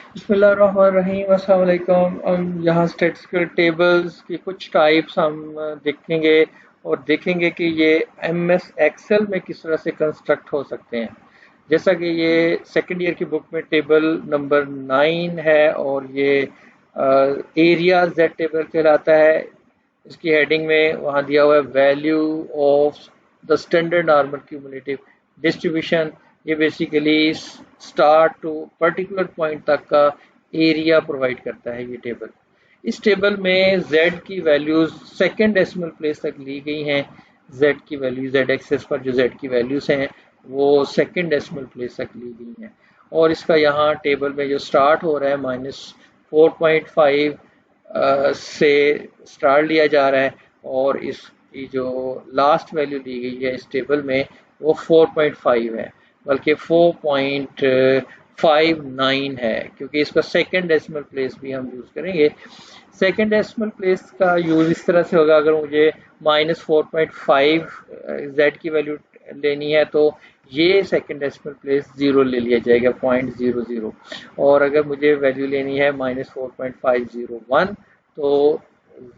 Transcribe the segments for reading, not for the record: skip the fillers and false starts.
बिस्मिल्लाहिर्रहमानिर्रहीम अस्सलाम वालेकुम। हम यहाँ स्टैटिस्टिकल टेबल्स की कुछ टाइप्स हम देखेंगे और देखेंगे कि ये एमएस एक्सेल में किस तरह से कंस्ट्रक्ट हो सकते हैं। जैसा कि ये सेकंड ईयर की बुक में टेबल नंबर 9 है और ये एरिया जेड टेबल कहलाता है। इसकी हेडिंग में वहाँ दिया हुआ है value of the standard normal cumulative distribution. ये basically start to particular point तक का एरिया प्रोवाइड करता है ये टेबल। इस टेबल में z की वैल्यूज सेकेंड डेसिमल प्लेस तक ली गई हैं। z की वैल्यू z एक्सेस पर जो z की वैल्यूज हैं वो सेकेंड डेसिमल प्लेस तक ली गई हैं। और इसका यहाँ टेबल में जो स्टार्ट हो रहा है -4.5 से स्टार्ट लिया जा रहा है और इसकी जो लास्ट वैल्यू दी गई है इस टेबल में वो 4.5 है, बल्कि 4.59 है, क्योंकि इसका सेकेंड डेसिमल प्लेस भी हम यूज करेंगे। सेकेंड डेसिमल प्लेस का यूज इस तरह से होगा, अगर मुझे -4.5 जेड की वैल्यू लेनी है तो ये सेकेंड डेसिमल प्लेस 0 ले लिया जाएगा, 0.00। और अगर मुझे वैल्यू लेनी है -4.501 तो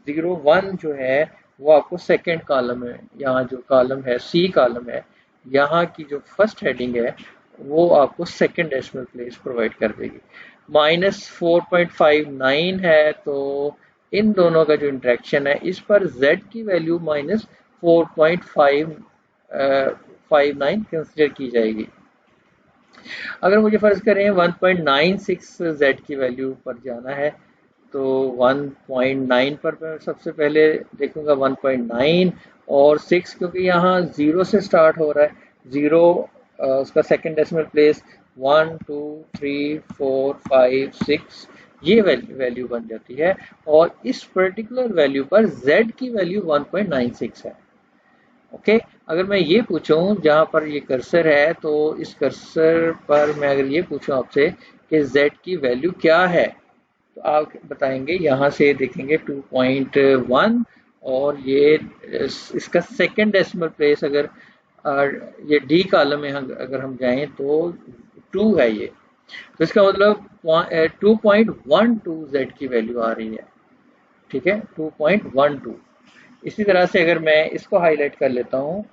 01 जो है वो आपको सेकेंड कॉलम है, यहाँ जो कॉलम है सी कॉलम है, यहाँ की जो फर्स्ट हेडिंग है वो आपको सेकेंड डेसिमल प्लेस प्रोवाइड कर देगी। -4.59 है तो इन दोनों का जो इंटरेक्शन है इस पर z की वैल्यू -4.59 कंसिडर की जाएगी। अगर मुझे फर्ज करें 1.96 z की वैल्यू पर जाना है तो 1.9 पर मैं सबसे पहले देखूंगा 1.9 और 6, क्योंकि यहाँ 0 से स्टार्ट हो रहा है। 0 उसका सेकेंड डेसिमल प्लेस 1 2 3 4 5 6 ये वैल्यू बन जाती है और इस पर्टिकुलर वैल्यू पर z की वैल्यू 1.96 है। ओके, अगर मैं ये पूछूं जहां पर ये कर्सर है तो इस कर्सर पर मैं अगर ये पूछूं आपसे कि z की वैल्यू क्या है तो आप बताएंगे, यहाँ से देखेंगे 2.1 और ये इसका सेकेंड डेसिमल प्लेस अगर ये डी कॉलम में अगर हम जाएं तो 2 है ये, तो इसका मतलब 2.12 z की वैल्यू आ रही है। ठीक है, 2.12। इसी तरह से अगर मैं इसको हाईलाइट कर लेता हूँ,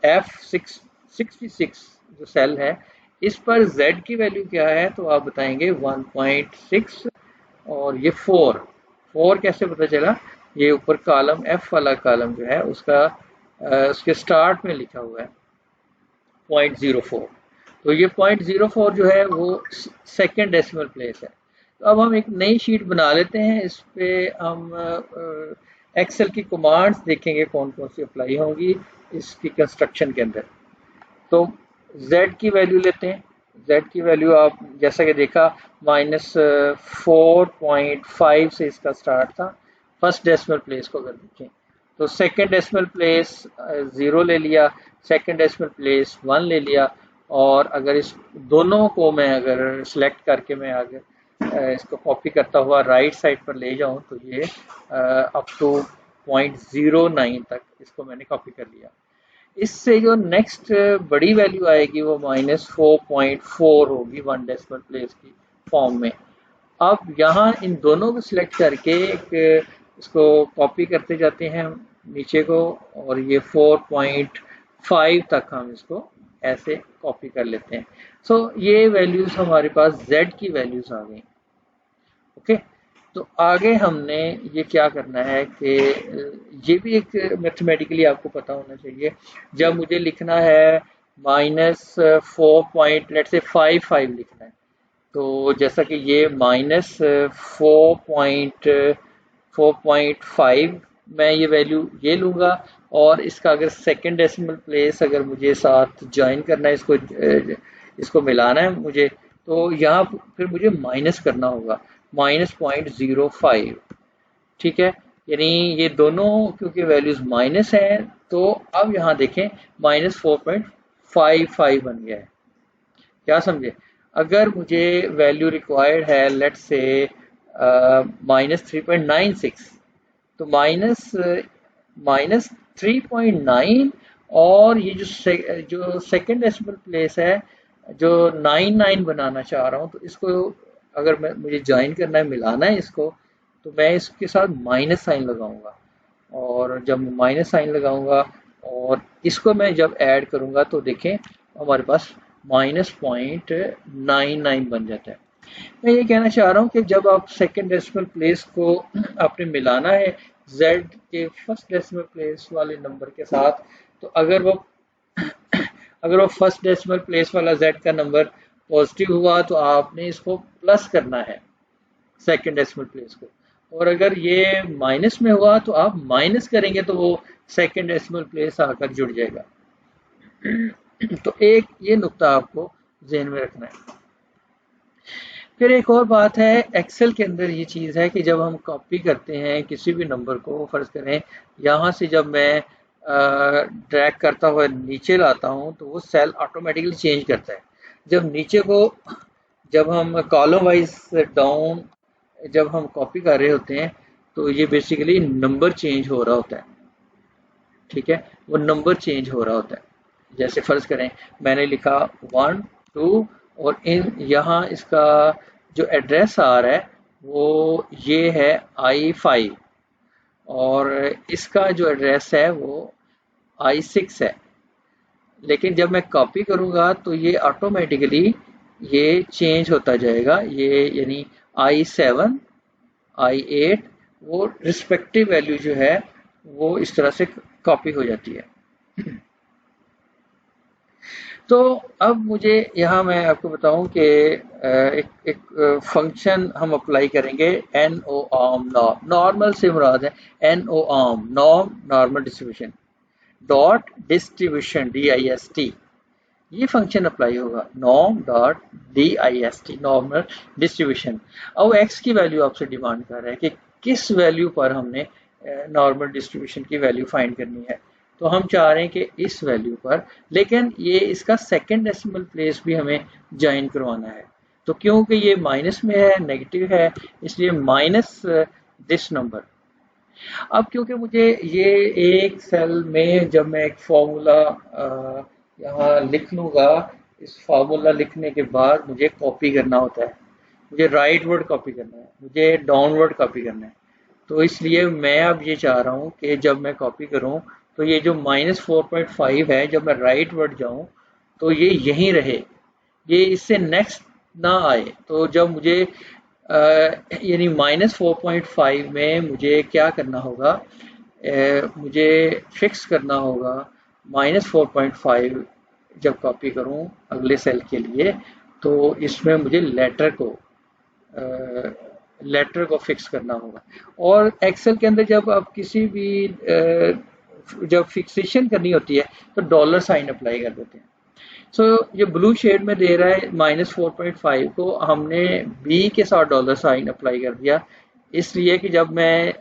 F66 जो सेल है इस पर z की वैल्यू क्या है तो आप बताएंगे 1.6 और ये 4 कैसे पता चला, ये ऊपर कॉलम F वाला कॉलम जो है उसका उसके स्टार्ट में लिखा हुआ है 0.04, तो ये 0.04 जो है वो सेकेंड डेसिमल प्लेस है। तो अब हम एक नई शीट बना लेते हैं, इस पे हम एक्सेल की कमांड्स देखेंगे कौन कौन सी अप्लाई होंगी इसकी कंस्ट्रक्शन के अंदर। तो z की वैल्यू लेते हैं। z की वैल्यू आप जैसा कि देखा -4.5 से इसका स्टार्ट था। फर्स्ट डेसिमल प्लेस को अगर देखें तो सेकेंड डेसिमल प्लेस 0 ले लिया, सेकेंड डेसिमल प्लेस 1 ले लिया, और अगर इस दोनों को मैं अगर सिलेक्ट करके मैं आगे इसको कॉपी करता हुआ राइट साइड पर ले जाऊं तो ये अप टू 0.09 तक इसको मैंने कॉपी कर लिया। इससे जो नेक्स्ट बड़ी वैल्यू आएगी वो -4.4 होगी 1 डेसिमल प्लेस की फॉर्म में। अब यहाँ इन दोनों को सिलेक्ट करके एक इसको कॉपी करते जाते हैं नीचे को, और ये 4.5 तक हम इसको ऐसे कॉपी कर लेते हैं। सो ये वैल्यूज हमारे पास z की वैल्यूज आ गई। ओके, तो आगे हमने ये क्या करना है कि ये भी एक मैथमेटिकली आपको पता होना चाहिए। जब मुझे लिखना है -4.55 लिखना है तो जैसा कि ये -4.5 मैं ये वैल्यू ये लूँगा, और इसका अगर सेकेंड डेसिमल प्लेस अगर मुझे साथ ज्वाइन करना है, इसको मिलाना है मुझे, तो यहाँ फिर मुझे माइनस करना होगा -0.05। ठीक है, यानी ये दोनों क्योंकि वैल्यूज माइनस हैं तो अब यहाँ देखें -4.55 बन गया है। क्या समझे, अगर मुझे वैल्यू रिक्वायर्ड है लेट्स से -3.96 तो -3.9 और ये जो सेकेंड डेसिमल प्लेस है जो 99 बनाना चाह रहा हूँ, तो इसको अगर मुझे ज्वाइन करना है, मिलाना है इसको, तो मैं इसके साथ माइनस साइन लगाऊंगा। और जब माइनस साइन लगाऊंगा और इसको मैं जब ऐड करूंगा तो देखें हमारे पास -0.99 बन जाता है। मैं ये कहना चाह रहा हूँ कि जब आप सेकेंड डेसिमल प्लेस को आपने मिलाना है z के फर्स्ट डेसिमल प्लेस वाले नंबर के साथ, तो अगर वो फर्स्ट डेसिमल प्लेस वाला z का नंबर पॉजिटिव हुआ तो आपने इसको प्लस करना है सेकेंड डेसिमल प्लेस को, और अगर ये माइनस में हुआ तो आप माइनस करेंगे तो वो सेकेंड डेसिमल प्लेस आकर जुड़ जाएगा। तो एक ये नुक्ता आपको ज़हन में रखना है। फिर एक और बात है, एक्सेल के अंदर ये चीज़ है कि जब हम कॉपी करते हैं किसी भी नंबर को, फर्ज करें यहाँ से जब मैं ड्रैग करता हुआ नीचे लाता हूँ तो वो सेल ऑटोमेटिकली चेंज करता है। जब नीचे को जब हम कॉलम वाइज डाउन जब हम कॉपी कर रहे होते हैं तो ये बेसिकली नंबर चेंज हो रहा होता है, ठीक है, वो नंबर चेंज हो रहा होता है। जैसे फर्ज करें मैंने लिखा 1 2 और इन यहाँ इसका जो एड्रेस आ रहा है वो ये है I5 और इसका जो एड्रेस है वो I6 है। लेकिन जब मैं कॉपी करूँगा तो ये ऑटोमेटिकली ये चेंज होता जाएगा, ये यानी I7 I8 वो रिस्पेक्टिव वैल्यू जो है वो इस तरह से कॉपी हो जाती है। तो अब मुझे यहाँ मैं आपको बताऊं कि एक फंक्शन हम अप्लाई करेंगे NO आर्म नॉर्मल से मुराद है NO arm normal distribution dot distribution DIST, ये फंक्शन अप्लाई होगा norm dot DIST normal distribution. अब x की वैल्यू आपसे डिमांड कर रहा है कि किस वैल्यू पर हमने नॉर्मल डिस्ट्रीब्यूशन की वैल्यू फाइंड करनी है, तो हम चाह रहे हैं कि इस वैल्यू पर, लेकिन ये इसका सेकेंड डेसिमल प्लेस भी हमें ज्वाइन करवाना है। तो क्योंकि ये माइनस में है, नेगेटिव है, इसलिए माइनस दिस नंबर। अब क्योंकि मुझे ये एक सेल में जब मैं एक फॉर्मूला यहाँ लिख लूँगा, इस फॉर्मूला लिखने के बाद मुझे कॉपी करना होता है, मुझे राइट वर्ड कॉपी करना है, मुझे डाउनवर्ड कॉपी करना है। तो इसलिए मैं अब ये चाह रहा हूँ कि जब मैं कॉपी करूँ तो ये जो -4.5 है, जब मैं राइट वर्ड जाऊँ तो ये यहीं रहे, ये इससे नेक्स्ट ना आए। तो जब मुझे यानी -4.5 में मुझे क्या करना होगा, मुझे फिक्स करना होगा -4.5 जब कॉपी करूँ अगले सेल के लिए, तो इसमें मुझे लेटर को फिक्स करना होगा। और एक्सेल के अंदर जब आप किसी भी जब फिक्सेशन करनी होती है तो डॉलर साइन अप्लाई कर देते हैं। सो ये ब्लू शेड में दे रहा है -4.5 को हमने B के साथ डॉलर साइन अप्लाई कर दिया, इसलिए कि जब मैं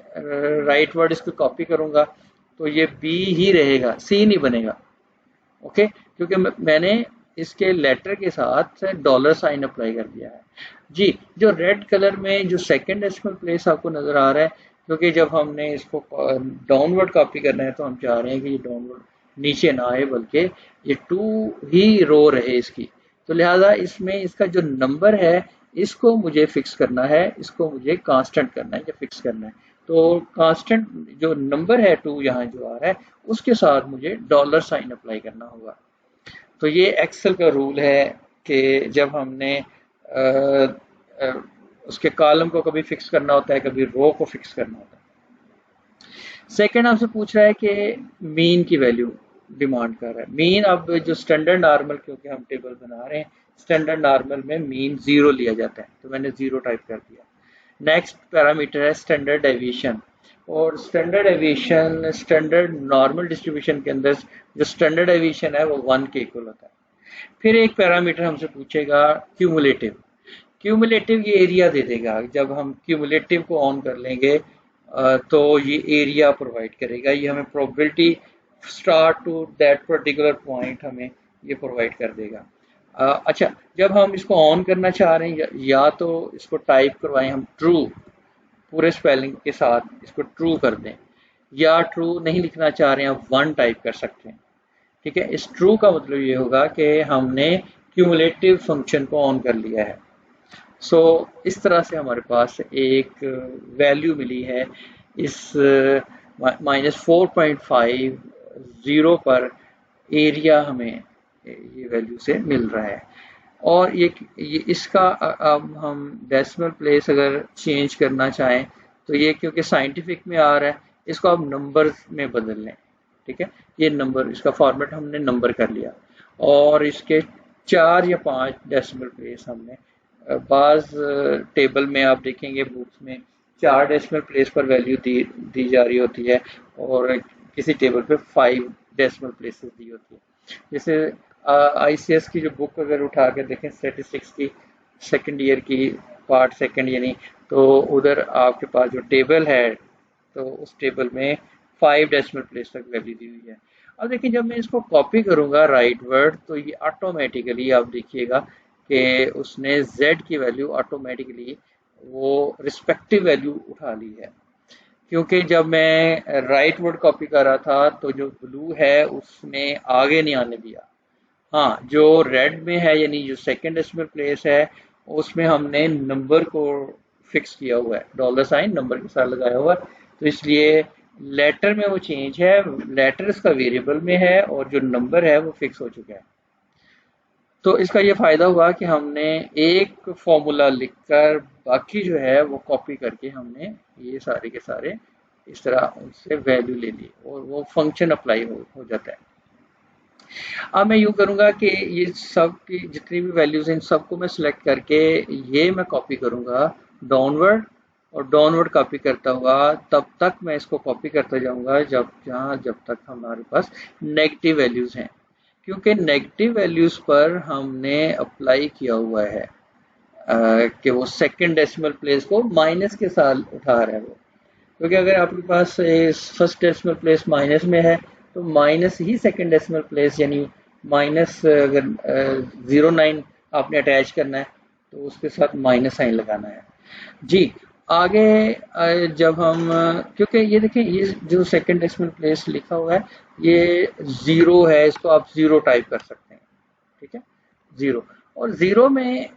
राइट वर्ड इसको कॉपी करूंगा तो ये B ही रहेगा, C नहीं बनेगा। ओके, क्योंकि मैंने इसके लेटर के साथ डॉलर साइन अप्लाई कर दिया है। जी, जो रेड कलर में जो सेकेंड डेसिमल प्लेस आपको नजर आ रहा है, क्योंकि जब हमने इसको डाउनवर्ड कॉपी करना है तो हम चाह रहे हैं कि ये डाउनवर्ड नीचे ना आए बल्कि ये 2 ही रो रहे इसकी, तो लिहाजा इसमें इसका जो नंबर है इसको मुझे फिक्स करना है, इसको मुझे कांस्टेंट करना है या फिक्स करना है। तो कांस्टेंट जो नंबर है 2 यहाँ जो आ रहा है उसके साथ मुझे डॉलर साइन अप्लाई करना होगा। तो ये एक्सेल का रूल है कि जब हमने उसके कॉलम को कभी फिक्स करना होता है, कभी रो को फिक्स करना होता है। सेकंड आपसे पूछ रहा है कि मीन की वैल्यू डिमांड कर रहा है। मीन अब जो स्टैंडर्ड नॉर्मल, क्योंकि हम टेबल बना रहे हैं, स्टैंडर्ड नॉर्मल में मीन 0 लिया जाता है, तो मैंने 0 टाइप कर दिया। नेक्स्ट पैरामीटर है स्टैंडर्ड डेविएशन, और standard deviation standard normal distribution के अंदर जो स्टैंडर्ड डेविएशन है वो 1 के इक्वल होता है। फिर एक पैरामीटर हमसे पूछेगा क्यूमुलेटिव, क्यूमुलेटिव ये एरिया दे देगा। जब हम क्यूमुलेटिव को ऑन कर लेंगे तो ये एरिया प्रोवाइड करेगा, ये हमें probability start to that particular point हमें ये प्रोवाइड कर देगा। अच्छा, जब हम इसको ऑन करना चाह रहे हैं या तो इसको टाइप करवाएं हम ट्रू, पूरे स्पेलिंग के साथ इसको ट्रू कर दें, या ट्रू नहीं लिखना चाह रहे हैं आप 1 टाइप कर सकते हैं। ठीक है, इस ट्रू का मतलब ये होगा कि हमने क्यूमुलेटिव फंक्शन को ऑन कर लिया है। सो इस तरह से हमारे पास एक वैल्यू मिली है इस -4.50 पर एरिया हमें ये वैल्यू से मिल रहा है। और ये इसका अब हम डेसिमल प्लेस अगर चेंज करना चाहें तो ये क्योंकि साइंटिफिक में आ रहा है इसको आप नंबर्स में बदल लें। ठीक है, ये नंबर इसका फॉर्मेट हमने नंबर कर लिया और इसके 4 या 5 डेसिमल प्लेस हमने बाज टेबल में आप देखेंगे बुक्स में 4 डेसिमल प्लेस पर वैल्यू दी जा रही होती है और किसी टेबल पे 5 डेसिमल प्लेसेस दी होती है। जैसे आईसीएस की जो बुक अगर उठा के देखें स्टैटिस्टिक्स की सेकंड ईयर की पार्ट सेकंड यानी, तो उधर आपके पास जो टेबल है तो उस टेबल में 5 डेसिमल प्लेस तक वैल्यू दी हुई है। अब देखिए जब मैं इसको कॉपी करूंगा राइट वर्ड तो ये ऑटोमेटिकली आप देखिएगा कि उसने z की वैल्यू ऑटोमेटिकली वो रिस्पेक्टिव वैल्यू उठा ली है। क्योंकि जब मैं राइट वर्ड कॉपी कर रहा था तो जो ब्लू है उसने आगे नहीं आने दिया। हाँ, जो रेड में है यानी जो सेकंड डेसिमल प्लेस है उसमें हमने नंबर को फिक्स किया हुआ है, $साइन नंबर के साथ लगाया हुआ है, तो इसलिए लेटर में वो चेंज है, लेटर इसका वेरिएबल में है और जो नंबर है वो फिक्स हो चुका है। तो इसका ये फायदा हुआ कि हमने एक फॉर्मूला लिखकर बाकी जो है वो कॉपी करके हमने ये सारे के सारे इस तरह उनसे वैल्यू ले ली और वो फंक्शन अप्लाई हो जाता है। अब मैं यूं करूंगा कि ये सब की जितनी भी वैल्यूज हैं इन सबको मैं सिलेक्ट करके ये मैं कॉपी करूंगा डाउनवर्ड और डाउनवर्ड कॉपी करता हुआ तब तक मैं इसको कॉपी करता जाऊंगा जब तक हमारे पास नेगेटिव वैल्यूज हैं, क्योंकि नेगेटिव वैल्यूज पर हमने अप्लाई किया हुआ है कि वो सेकंड डेसिमल प्लेस को माइनस के साथ उठा रहा है वो। क्योंकि अगर आपके पास फर्स्ट डेसिमल प्लेस माइनस में है तो माइनस ही सेकंड डेसिमल प्लेस यानी माइनस अगर 09 आपने अटैच करना है तो उसके साथ माइनस साइन लगाना है। जी आगे जब हम क्योंकि ये देखें ये जो सेकंड डेसिमल प्लेस लिखा हुआ है ये 0 है, इसको आप 0 टाइप कर सकते हैं। ठीक है, 0 और 0 में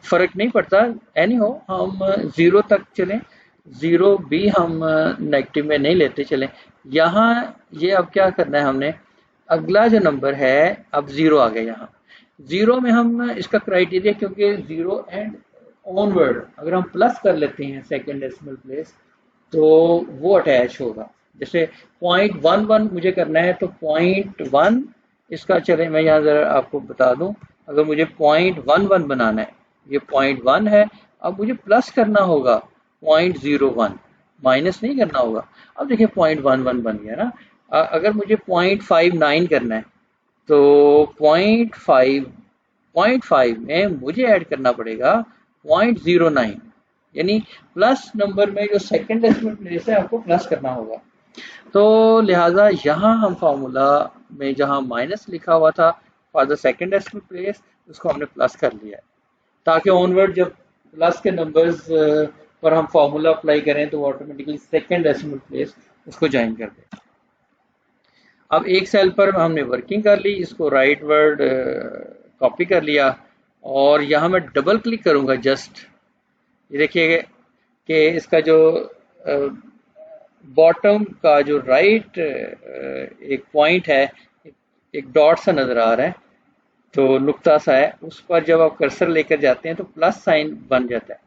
फर्क नहीं पड़ता, एनी हो हम 0 तक चलें, 0 भी हम नेगेटिव में नहीं लेते चलें। यहाँ ये अब क्या करना है हमने, अगला जो नंबर है अब 0 आ गया। यहाँ 0 में हम इसका क्राइटेरिया क्योंकि 0 एंड ऑनवर्ड अगर हम प्लस कर लेते हैं सेकेंड डेसिमल प्लेस तो वो अटैच होगा। जैसे 0.11 मुझे करना है तो 0.1 इसका चले मैं यहाँ जरा आपको बता दूं, अगर मुझे 0.11 बनाना है ये 0.1 है, अब मुझे प्लस करना होगा 0.01, माइनस नहीं करना होगा। अब देखिए 0.11 बन गया ना। अगर मुझे 0.59 करना है तो 0.5 में मुझे ऐड करना पड़ेगा 0.09 यानी प्लस नंबर में जो सेकंड डेसिमल प्लेस है आपको प्लस करना होगा। तो लिहाजा यहाँ हम फार्मूला में जहाँ माइनस लिखा हुआ था for the second decimal place उसको हमने प्लस कर लिया है ताकि ऑनवर्ड जब प्लस के नंबर्स पर हम फार्मूला अप्लाई करें तो ऑटोमेटिकली सेकंड डेसिमल प्लेस उसको ज्वाइन कर दे। अब एक सेल पर हमने वर्किंग कर ली, इसको राइट वर्ड कॉपी कर लिया और यहाँ मैं डबल क्लिक करूँगा जस्ट, ये देखिए कि इसका जो बॉटम का जो राइट एक पॉइंट है एक डॉट सा नज़र आ रहा है तो नुक्ता सा है, उस पर जब आप कर्सर लेकर जाते हैं तो प्लस साइन बन जाता है।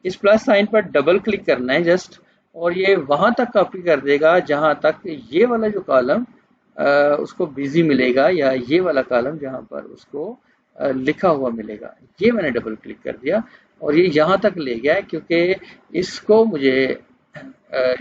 इस प्लस साइन पर डबल क्लिक करना है जस्ट और ये वहां तक कॉपी कर देगा जहां तक ये वाला जो कॉलम उसको बिजी मिलेगा या ये वाला कॉलम जहां पर उसको लिखा हुआ मिलेगा। ये मैंने डबल क्लिक कर दिया और ये यहाँ तक ले गया है क्योंकि इसको मुझे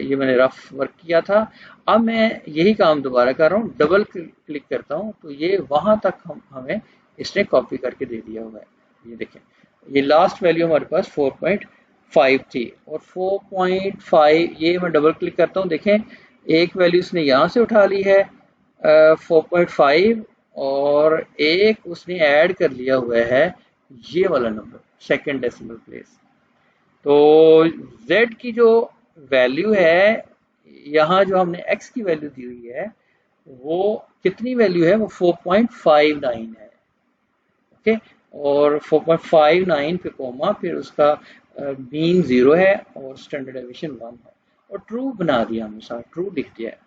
ये मैंने रफ वर्क किया था। अब मैं यही काम दोबारा कर रहा हूँ, डबल क्लिक करता हूँ तो ये वहां तक हमें इसने कॉपी करके दे दिया हुआ है। ये देखें ये लास्ट वैल्यू हमारे पास 4.5 थी और 4.5 ये मैं डबल क्लिक करता हूँ, देखें एक वैल्यू इसने यहाँ से उठा ली है 4.5 और एक उसने ऐड कर लिया हुआ है ये वाला नंबर सेकंड डेसिमल प्लेस। तो z की जो वैल्यू है यहाँ जो हमने x की वैल्यू दी हुई है वो कितनी वैल्यू है, वो 4.59 है। ओके। और 4.59 पे कोमा, फिर उसका मीन 0 है और स्टैंडर्ड डेविएशन 1 है, और ट्रू बना दिया हमने, साथ ट्रू लिख दिया है।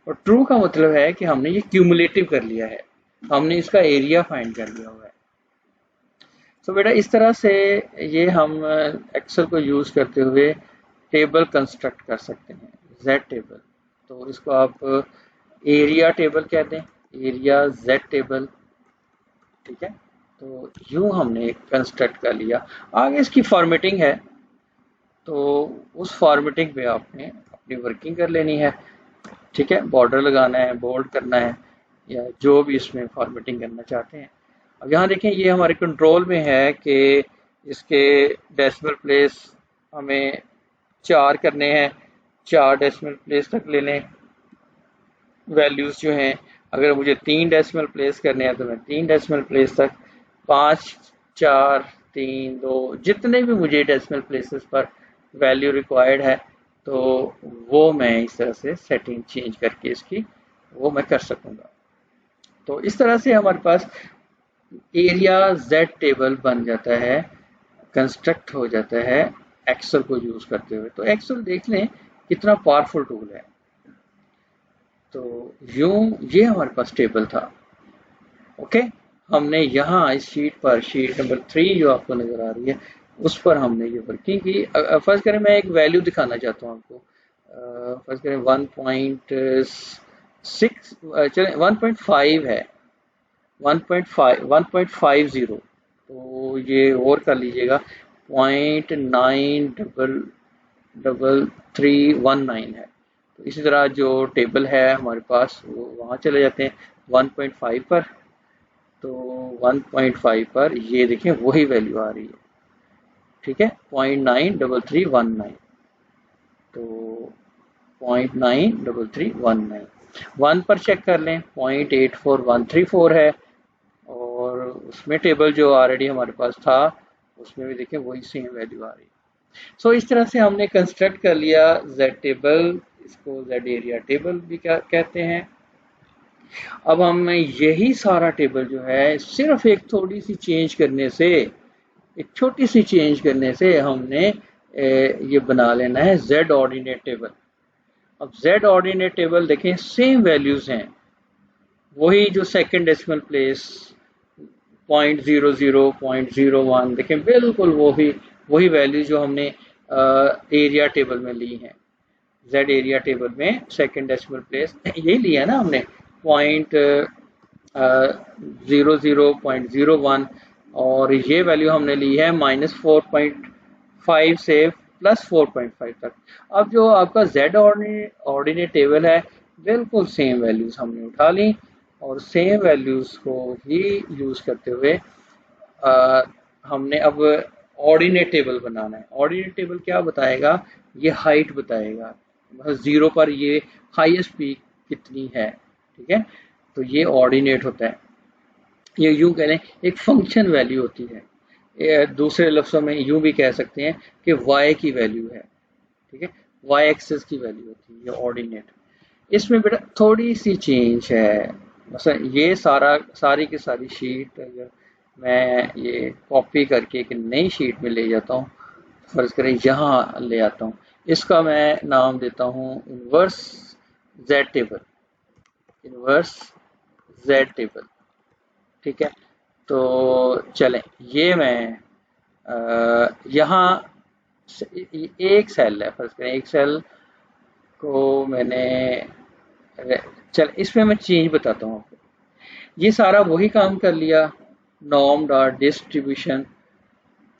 और ट्रू का मतलब है कि हमने ये क्यूमुलेटिव कर लिया है, हमने इसका एरिया फाइंड कर लिया हुआ है। तो बेटा इस तरह से ये हम एक्सेल को यूज करते हुए टेबल कंस्ट्रक्ट कर सकते हैं, जेड टेबल। तो इसको आप एरिया टेबल कहते हैं, एरिया जेड टेबल, ठीक है। तो यूं हमने कंस्ट्रक्ट कर लिया। आगे इसकी फॉर्मेटिंग है, तो उस फॉर्मेटिंग पे आपने अपनी वर्किंग कर लेनी है, ठीक है। बॉर्डर लगाना है, बोल्ड करना है, या जो भी इसमें फॉर्मेटिंग करना चाहते हैं। अब यहाँ देखें, ये हमारे कंट्रोल में है कि इसके डेसिमल प्लेस हमें 4 करने हैं, 4 डेसिमल प्लेस तक ले लें वैल्यूज़ जो हैं। अगर मुझे 3 डेसिमल प्लेस करने हैं तो मैं 3 डेसिमल प्लेस तक, 5, 4, 3, 2, जितने भी मुझे डेसिमल प्लेसेस पर वैल्यू रिक्वायर्ड है, तो वो मैं इस तरह से सेटिंग चेंज करके इसकी वो मैं कर सकूँगा। तो इस तरह से हमारे पास एरिया जेड टेबल बन जाता है, कंस्ट्रक्ट हो जाता है एक्सेल को यूज करते हुए। तो एक्सेल देख लें कितना पावरफुल टूल है। तो यूं ये हमारे पास टेबल था, ओके। हमने यहाँ इस शीट पर, शीट नंबर 3 जो आपको नजर आ रही है, उस पर हमने ये वर्किंग की। फर्स्ट करें, मैं एक वैल्यू दिखाना चाहता हूँ आपको। फर्स्ट करें 1.6, चलें 1.5 है, 1.50, तो ये और कर लीजिएगा, 0.93319 है। तो इसी तरह जो टेबल है हमारे पास वो वहाँ चले जाते हैं 1.5 पर। तो 1.5 पर ये देखें वही वैल्यू आ रही है, ठीक है, 0.93319। तो 0.93319, 1 पर चेक कर लें, 0.84134 है, और उसमें टेबल जो ऑलरेडी हमारे पास था उसमें भी देखें वही सेम वैल्यू आ रही है। सो इस तरह से हमने कंस्ट्रक्ट कर लिया जेड टेबल, इसको जेड एरिया टेबल भी कहते हैं। अब हम यही सारा टेबल जो है सिर्फ एक थोड़ी सी चेंज करने से, एक छोटी सी चेंज करने से हमने ये बना लेना है जेड ऑर्डिनेट टेबल। अब जेड ऑर्डिनेट टेबल देखें सेम वैल्यूज हैं, वही जो सेकंड डेसिमल प्लेस 0.00, 0.01, देखें बिल्कुल वही वैल्यू जो हमने एरिया टेबल में ली है। जेड एरिया टेबल में सेकंड डेसिमल प्लेस यही लिया ना हमने, 0.00.01, और ये वैल्यू हमने ली है -4.5 से +4.5 तक। अब जो आपका जेड ऑर्डिनेट टेबल है, बिल्कुल सेम वैल्यूज हमने उठा ली, और सेम वैल्यूज को ही यूज करते हुए हमने अब ऑर्डिनेट टेबल बनाना है। ऑर्डिनेट टेबल क्या बताएगा? ये हाइट बताएगा, 0 पर ये हाईएस्ट पीक कितनी है, ठीक है। तो ये ऑर्डिनेट होता है, ये यूं कह लें एक फंक्शन वैल्यू होती है। दूसरे लफ्जों में यूं भी कह सकते हैं कि y की वैल्यू है, ठीक है, y एक्सिस की वैल्यू होती है ये ऑर्डिनेट। इसमें बेटा थोड़ी सी चेंज है, मतलब ये सारी की सारी शीट अगर मैं ये कॉपी करके एक नई शीट में ले जाता हूँ, फर्ज करें यहाँ ले आता हूँ, इसका मैं नाम देता हूँ inverse Z table, inverse Z table, ठीक है। तो चलें, ये मैं यहाँ एक सेल है, फर्ज करें एक सेल को मैंने, चल इसमें मैं चेंज बताता हूँ आपको। ये सारा वही काम कर लिया, नॉर्म डॉट डिस्ट्रीब्यूशन।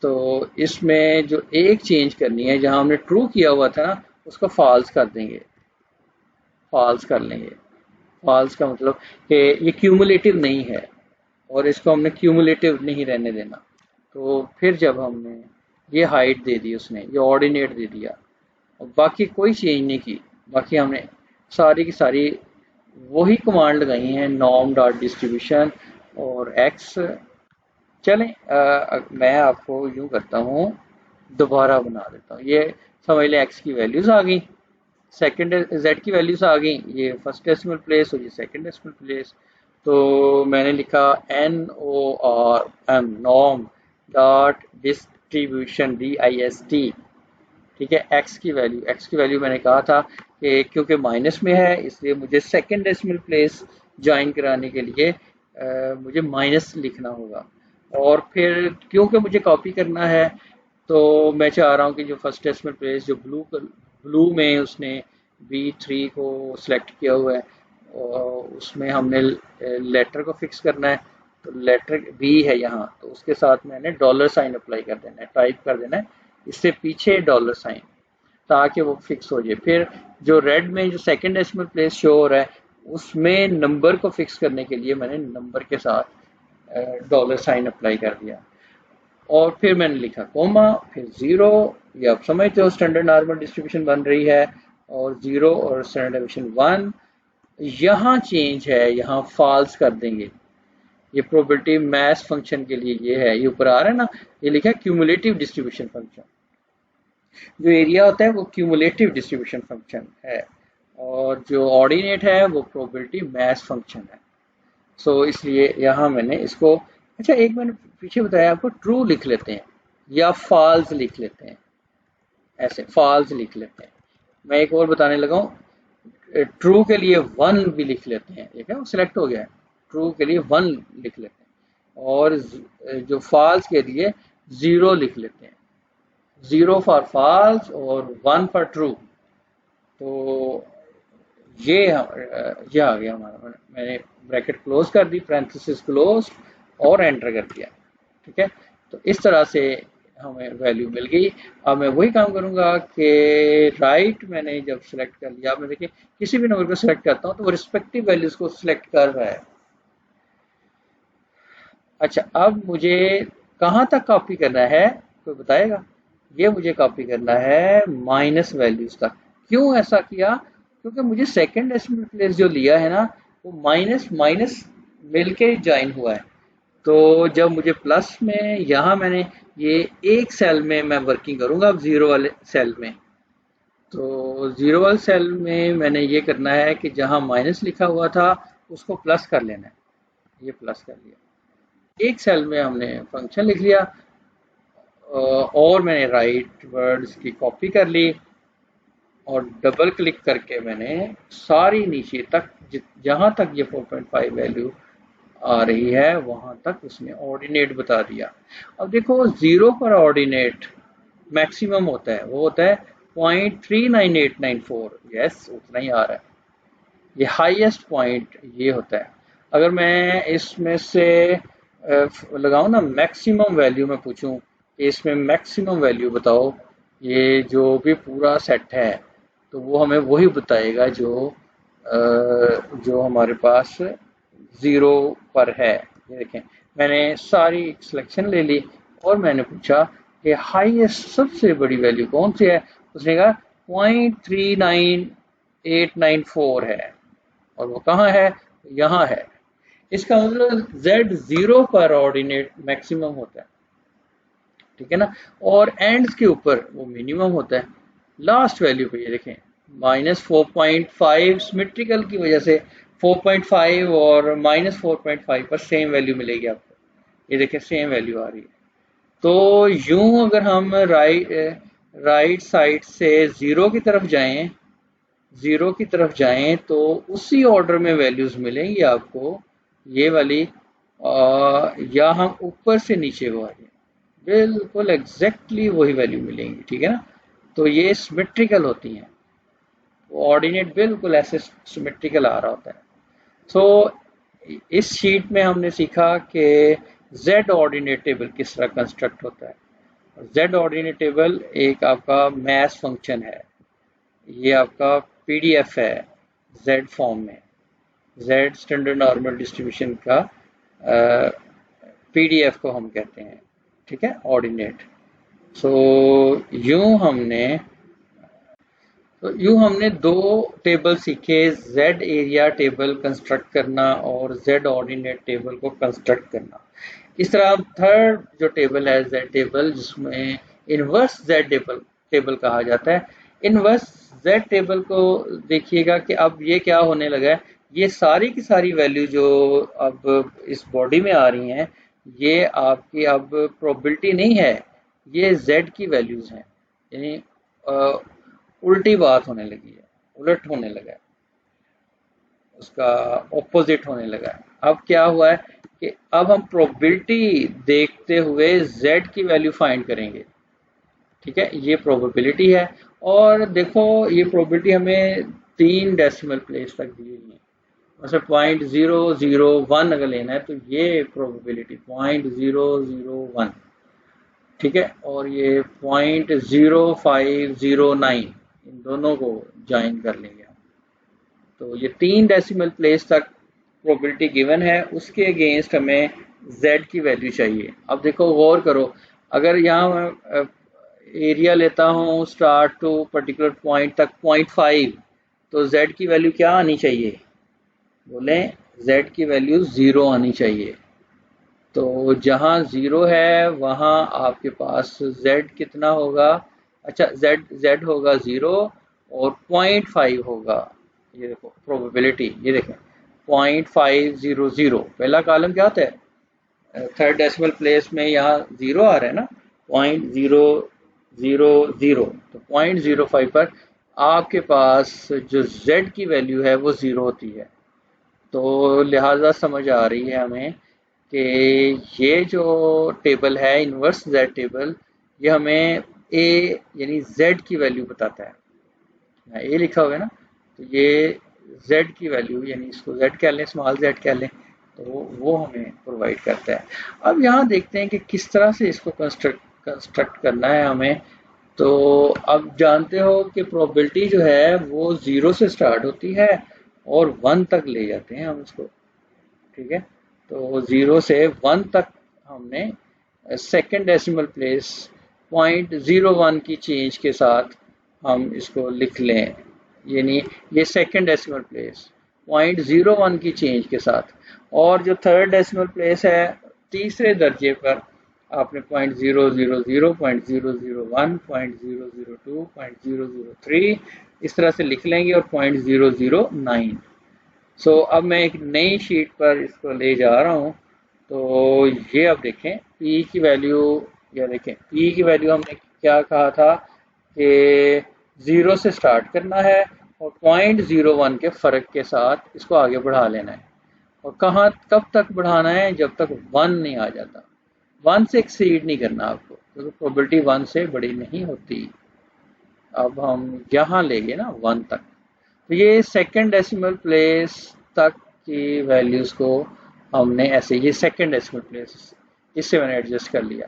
तो इसमें जो एक चेंज करनी है, जहां हमने ट्रू किया हुआ था ना, उसको फॉल्स कर देंगे, फॉल्स कर लेंगे। फॉल्स का मतलब कि ये क्यूमुलेटिव नहीं है, और इसको हमने क्यूमुलेटिव नहीं रहने देना। तो फिर जब हमने ये हाइट दे दी, उसने ये ऑर्डिनेट दे दिया, और बाकी कोई चेंज नहीं की, बाकी हमने सारी की सारी वही कमांड लगाई हैं, नॉर्म डॉट डिस्ट्रीब्यूशन और एक्स। चलें मैं आपको यूं करता हूँ, दोबारा बना देता हूँ। ये समझ लें एक्स की वैल्यूज आ गई, सेकंड जेड की वैल्यूज आ गई, ये फर्स्ट डेसिमल प्लेस और ये सेकंड डेसिमल प्लेस। तो मैंने लिखा NORM norm dot distribution DIST, ठीक है। एक्स की वैल्यू मैंने कहा था कि क्योंकि माइनस में है इसलिए मुझे सेकेंड डेसिमल प्लेस ज्वाइन कराने के लिए मुझे माइनस लिखना होगा। और फिर क्योंकि मुझे कॉपी करना है तो मैं चाह रहा हूँ कि जो फर्स्ट डेसिमल प्लेस जो ब्लू में उसने B3 को सिलेक्ट किया हुआ है और उसमें हमने लेटर को फिक्स करना है। तो लेटर बी है यहाँ, तो उसके साथ मैंने डॉलर साइन अप्लाई कर देना है, टाइप कर देना है इससे पीछे डॉलर साइन, ताकि वो फिक्स हो जाए। फिर जो रेड में जो सेकंड डेसिमल प्लेस शो हो रहा है उसमें नंबर को फिक्स करने के लिए मैंने नंबर के साथ डॉलर साइन अप्लाई कर दिया और फिर मैंने लिखा कोमा, फिर जीरो। ये आप समझते हो स्टैंडर्ड नॉर्मल डिस्ट्रीब्यूशन बन रही है और जीरो और स्टैंडर्ड डेविएशन 1। यहाँ चेंज है, यहाँ फॉल्स कर देंगे। ये प्रोबेबिलिटी मैथ फंक्शन के लिए ये है, ये ऊपर आ रहा है ना, ये लिखा है क्यूमुलेटिव डिस्ट्रीब्यूशन फंक्शन। जो एरिया होता है वो क्यूमुलेटिव डिस्ट्रीब्यूशन फंक्शन है और जो ऑर्डिनेट है वो प्रोबेबिलिटी मैथ फंक्शन है। सो इसलिए यहाँ मैंने इसको, अच्छा एक मैंने पीछे बताया आपको, ट्रू लिख लेते हैं या फॉल्स लिख लेते हैं, ऐसे फॉल्स लिख लेते हैं। मैं एक और बताने लगा हूँ, ट्रू के लिए 1 भी लिख लेते हैं, ठीक है, वो सिलेक्ट हो गया है, ट्रू के लिए 1 लिख लेते हैं और जो फॉल्स के लिए 0 लिख लेते हैं, 0 फॉर फॉल्स और 1 फॉर ट्रू। तो ये आ गया हमारा, मैंने ब्रैकेट क्लोज कर दी, पैरेंथेसिस क्लोज और एंटर कर दिया, ठीक है। तो इस तरह से हमें वैल्यू मिल गई। अब मैं वही काम करूंगा कि राइट मैंने जब सिलेक्ट कर लिया, अब मैं देखिए किसी भी नंबर को सिलेक्ट करता हूं तो वो रिस्पेक्टिव वैल्यूज को सिलेक्ट कर रहा है। अच्छा अब मुझे कहाँ तक कॉपी करना है कोई बताएगा? ये मुझे कॉपी करना है माइनस वैल्यूज तक। क्यों ऐसा किया? क्योंकि मुझे सेकेंड डेसिमल प्लेस जो लिया है ना वो माइनस माइनस मिलके ज्वाइन हुआ है। तो जब मुझे प्लस में, यहाँ मैंने ये एक सेल में मैं वर्किंग करूंगा अब जीरो वाले सेल में। तो जीरो वाले सेल में मैंने ये करना है कि जहाँ माइनस लिखा हुआ था उसको प्लस कर लेना है, ये प्लस कर लिया। एक सेल में हमने फंक्शन लिख लिया और मैंने राइट वर्ड्स की कॉपी कर ली और डबल क्लिक करके मैंने सारी नीचे तक जहां तक ये 4.5 वैल्यू आ रही है वहां तक उसने ऑर्डिनेट बता दिया। अब देखो जीरो पर ऑर्डिनेट मैक्सिमम होता है, वो होता है 0.39894, यस उतना ही आ रहा है। ये हाईएस्ट पॉइंट ये होता है। अगर मैं इसमें से लगाऊं ना मैक्सिमम वैल्यू, में पूछूं इसमें मैक्सिमम वैल्यू बताओ, ये जो भी पूरा सेट है तो वो हमें वही बताएगा जो हमारे पास जीरो पर है। ये देखें मैंने सारी सिलेक्शन ले ली और मैंने पूछा कि हाईएस्ट सबसे बड़ी वैल्यू कौन सी है, उसने कहा 0.39894 है और वो कहाँ है, यहाँ है। इसका मतलब Z0 पर ऑर्डिनेट मैक्सिमम होता है, ठीक है ना, और एंड्स के ऊपर वो मिनिमम होता है। लास्ट वैल्यू पे ये देखें -4.5 सिमेट्रिकल की वजह से 4.5 और -4.5 पर सेम वैल्यू मिलेगी आपको। ये देखें सेम वैल्यू आ रही है। तो यूं अगर हम राइट साइड से जीरो की तरफ जाएं तो उसी ऑर्डर में वैल्यूज मिलेंगी आपको, ये वाली या हम ऊपर से नीचे को आ जाए बिल्कुल एग्जैक्टली वही वैल्यू मिलेंगी, ठीक है ना। तो ये सिमेट्रिकल होती हैं, ऑर्डिनेट बिल्कुल ऐसे सिमेट्रिकल आ रहा होता है। सो इस शीट में हमने सीखा कि Z ऑर्डिनेट टेबल किस तरह कंस्ट्रक्ट होता है। Z ऑर्डिनेट टेबल एक आपका मैथ फंक्शन है, ये आपका PDF है Z फॉर्म में, Z स्टैंडर्ड नॉर्मल डिस्ट्रीब्यूशन का PDF को हम कहते हैं, ठीक है, ऑर्डिनेट। सो यूं हमने दो टेबल सीखे, Z एरिया टेबल कंस्ट्रक्ट करना और Z ऑर्डिनेट टेबल को कंस्ट्रक्ट करना। इस तरह थर्ड जो टेबल है Z टेबल, जिसमें इनवर्स Z टेबल कहा जाता है। इनवर्स Z टेबल को देखिएगा कि अब ये क्या होने लगा है ये सारी की सारी वैल्यू जो अब इस बॉडी में आ रही हैं, ये आपकी अब प्रोबेबिलिटी नहीं है, ये z की वैल्यूज हैं। यानी उल्टी बात होने लगी है, उलट होने लगा है, उसका ऑपोजिट होने लगा है। अब क्या हुआ है कि अब हम प्रोबेबिलिटी देखते हुए z की वैल्यू फाइंड करेंगे। ठीक है, ये प्रोबेबिलिटी है। और देखो ये प्रोबेबिलिटी हमें 3 डेसिमल प्लेस तक दी हुई है। मतलब 0.001 अगर लेना है तो ये प्रोबेबिलिटी 0.001, ठीक है, और ये 0.0509, इन दोनों को ज्वाइन कर लेंगे हम। तो ये 3 डेसिमल प्लेस तक प्रोबेबिलिटी गिवन है, उसके अगेंस्ट हमें z की वैल्यू चाहिए। अब देखो गौर करो, अगर यहाँ एरिया लेता हूँ स्टार्ट टू पर्टिकुलर पॉइंट तक 0.5, तो z की वैल्यू क्या आनी चाहिए? बोले z की वैल्यू 0 आनी चाहिए। तो जहाँ 0 है वहाँ आपके पास z कितना होगा? अच्छा, z होगा 0 और 0.5 होगा। ये देखो प्रोबेबिलिटी, ये देखें 0.500, पहला कॉलम क्या होता है? थर्ड डेसिमल प्लेस में यहाँ 0 आ रहा है ना, 0.000, तो 0.05 पर आपके पास जो z की वैल्यू है वो 0 होती है। तो लिहाजा समझ आ रही है हमें कि ये जो टेबल है इनवर्स z टेबल, ये हमें a यानी z की वैल्यू बताता है। a लिखा हुआ है ना, तो ये z की वैल्यू, यानी इसको z कह लें, स्मॉल z कह लें, तो वो हमें प्रोवाइड करता है। अब यहाँ देखते हैं कि किस तरह से इसको कंस्ट्रक्ट करना है हमें। तो अब जानते हो कि प्रोबेबिलिटी जो है वो 0 से स्टार्ट होती है और 1 तक ले जाते हैं हम इसको। ठीक है, तो 0 से 1 तक हमने सेकेंड डेसिमल प्लेस 0.01 की चेंज के साथ हम इसको लिख लें, यानी ये सेकेंड डेसिमल प्लेस 0.01 की चेंज के साथ। और जो थर्ड डेसिमल प्लेस है तीसरे दर्जे पर आपने 0.000, 0.001, 0.002, 0.003 इस तरह से लिख लेंगे और 0.009। सो अब मैं एक नई शीट पर इसको ले जा रहा हूँ। तो ये अब देखें P की वैल्यू, या देखें P की वैल्यू हमने क्या कहा था कि 0 से स्टार्ट करना है और 0.01 के फ़र्क के साथ इसको आगे बढ़ा लेना है। और कहाँ कब तक बढ़ाना है? जब तक 1 नहीं आ जाता। 1 से एक्सीड नहीं करना आपको, क्योंकि प्रोबेबिलिटी 1 से बड़ी नहीं होती। अब हम यहाँ लेंगे ना 1 तक, तो ये सेकेंड डेसिमल प्लेस तक की वैल्यूज़ को हमने ऐसे, ये सेकेंड डेसिमल प्लेस, इससे मैंने एडजस्ट कर लिया।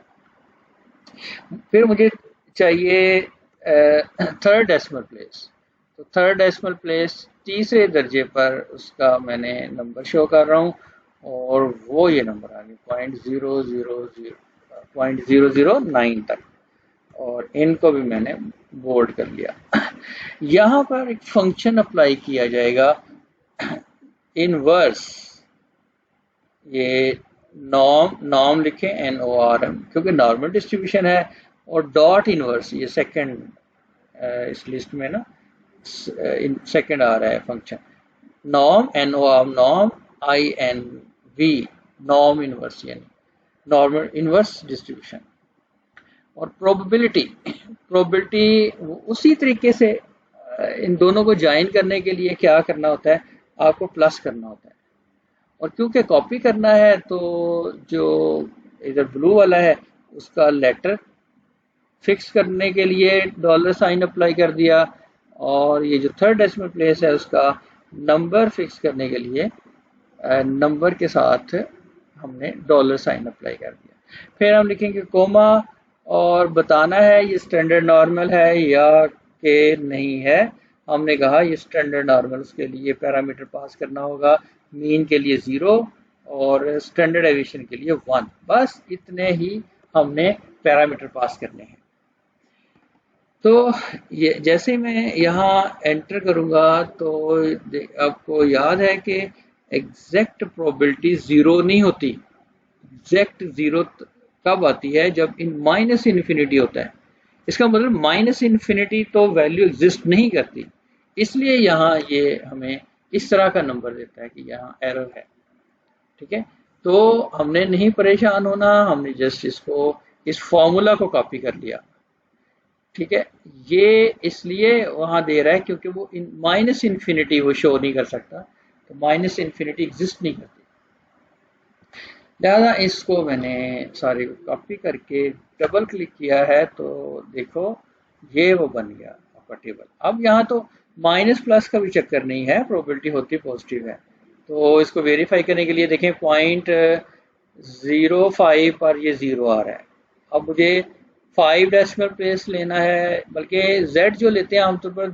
फिर मुझे चाहिए थर्ड डेसिमल प्लेस। तो थर्ड डेसिमल प्लेस तीसरे दर्जे पर उसका मैंने नंबर शो कर रहा हूँ और वो ये नंबर आ गया 0.009 तक, और इनको भी मैंने बोल्ड कर लिया। यहाँ पर एक फंक्शन अप्लाई किया जाएगा इनवर्स, ये नॉर्म लिखें NORM, क्योंकि नॉर्मल डिस्ट्रीब्यूशन है, और डॉट इनवर्स, ये सेकंड इस लिस्ट में ना सेकंड आ रहा है function, norm NORM, norm INV, norm inverse, यानी नॉर्मल इनवर्स डिस्ट्रीब्यूशन। और प्रोबेबिलिटी उसी तरीके से इन दोनों को ज्वाइन करने के लिए क्या करना होता है? आपको प्लस करना होता है। और क्योंकि कॉपी करना है तो जो इधर ब्लू वाला है उसका लेटर फिक्स करने के लिए $साइन अप्लाई कर दिया, और ये जो थर्ड डेसिमल प्लेस है उसका नंबर फिक्स करने के लिए नंबर के साथ हमने $साइन अप्लाई कर दिया। फिर हम लिखेंगे कोमा, और बताना है ये स्टैंडर्ड नॉर्मल है या कि नहीं है। हमने कहा ये स्टैंडर्ड नॉर्मल, उसके लिए पैरामीटर पास करना होगा, मीन के लिए 0 और स्टैंडर्ड डेविएशन के लिए 1। बस इतने ही हमने पैरामीटर पास करने हैं। तो ये जैसे मैं यहाँ एंटर करूँगा तो आपको याद है कि एग्जैक्ट प्रोबेबिलिटी 0 नहीं होती। एग्जैक्ट 0 कब आती है? जब इन माइनस इन्फिनिटी होता है। इसका मतलब माइनस इन्फिनिटी तो वैल्यू एग्जिस्ट नहीं करती, इसलिए यहाँ ये हमें इस तरह का नंबर देता है कि यहाँ एरर है। ठीक है, तो हमने नहीं परेशान होना, हमने जस्ट इसको इस फॉर्मूला को कॉपी कर लिया। ठीक है, ये इसलिए वहां दे रहा है क्योंकि वो माइनस इन्फिनिटी वो शो नहीं कर सकता, तो माइनस इन्फिनिटी एग्जिस्ट नहीं करती। लिहाजा इसको मैंने सारे को कॉपी करके डबल क्लिक किया है, तो देखो ये वो बन गया आपका टेबल। अब यहाँ तो माइनस प्लस का भी चक्कर नहीं है, प्रोबेबिलिटी होती पॉजिटिव है। तो इसको वेरीफाई करने के लिए देखें 0.05 पर ये 0 आ रहा है। अब मुझे 5 डेसिमल प्लेस लेना है, बल्कि z जो लेते हैं आमतौर पर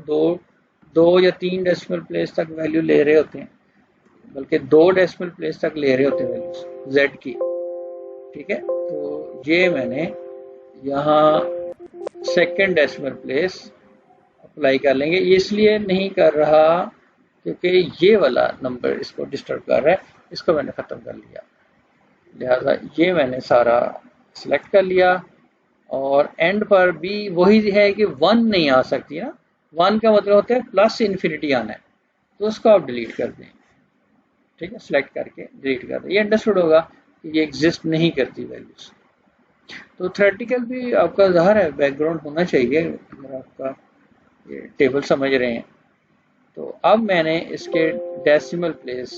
दो या 3 डेसिमल प्लेस तक वैल्यू ले रहे होते हैं, बल्कि 2 डेसिमल प्लेस तक ले रहे होते हैं वैल्यूज z की। ठीक है, तो ये मैंने यहाँ सेकेंड डेसिमल प्लेस अप्लाई कर लेंगे। ये इसलिए नहीं कर रहा क्योंकि ये वाला नंबर इसको डिस्टर्ब कर रहा है, इसको मैंने ख़त्म कर लिया। लिहाजा ये मैंने सारा सिलेक्ट कर लिया, और एंड पर भी वही है कि 1 नहीं आ सकती ना, 1 का मतलब होता है प्लस इन्फिनिटी आना है, तो उसको आप डिलीट कर दें। ठीक है, सिलेक्ट करके डिलीट कर दें। ये अंडरस्टूड होगा कि ये एग्जिस्ट नहीं करती वैल्यूज। तो थ्योरेटिकल भी आपका ज़ाहिर है बैकग्राउंड होना चाहिए अगर आपका ये टेबल समझ रहे हैं। तो अब मैंने इसके डेसिमल प्लेस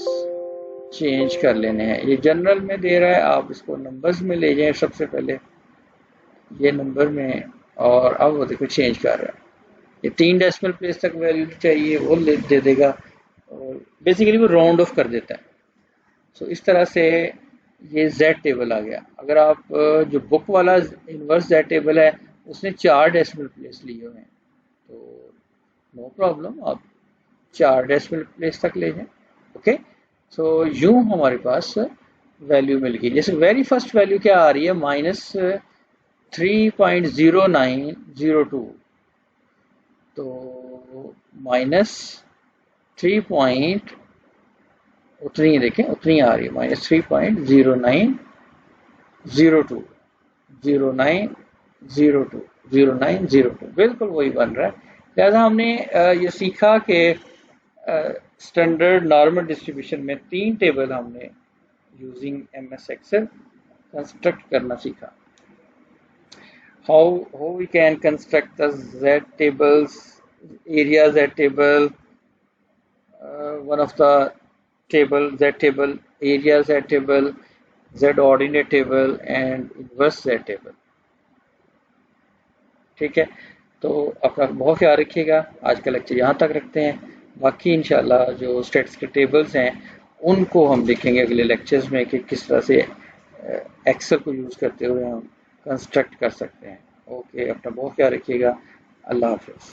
चेंज कर लेने हैं। ये जनरल में दे रहा है, आप इसको नंबर्स में ले जाएं सबसे पहले, ये नंबर में, और अब वो देखो चेंज कर रहा है। ये 3 डेसिमल प्लेस तक वैल्यू चाहिए वो दे देगा, और बेसिकली वो राउंड ऑफ कर देता है। सो इस तरह से ये Z टेबल आ गया। अगर आप जो बुक वाला इनवर्स Z टेबल है उसने 4 डेसिमल प्लेस लिए हुए हैं, तो नो प्रॉब्लम, आप 4 डेसिमल प्लेस तक ले जाएं। ओके, सो यूं हमारे पास वैल्यू मिल गई। जैसे वेरी फर्स्ट वैल्यू क्या आ रही है, -3.0902, तो -3 उतनी ही देखें, उतनी आ रही है, -3.0902, 0902 बिल्कुल वही बन रहा है। लिहाजा हमने ये सीखा कि स्टैंडर्ड नॉर्मल डिस्ट्रीब्यूशन में 3 टेबल हमने यूजिंग MS एक्सेल कंस्ट्रक्ट करना सीखा। how we can construct the Z tables, area Z table, one of the table Z table, area Z table, Z ordinate table and inverse Z table। ठीक है, तो अपना बहुत ख्याल रखिएगा। आज का लेक्चर यहाँ तक रखते हैं, बाकी इंशाल्लाह जो स्टैट्स के टेबल्स हैं उनको हम देखेंगे अगले लेक्चर्स में कि किस तरह से एक्सेल को यूज़ करते हुए हम कंस्ट्रक्ट कर सकते हैं। ओके, अपना बहुत ख्याल रखिएगा। अल्लाह हाफिज़।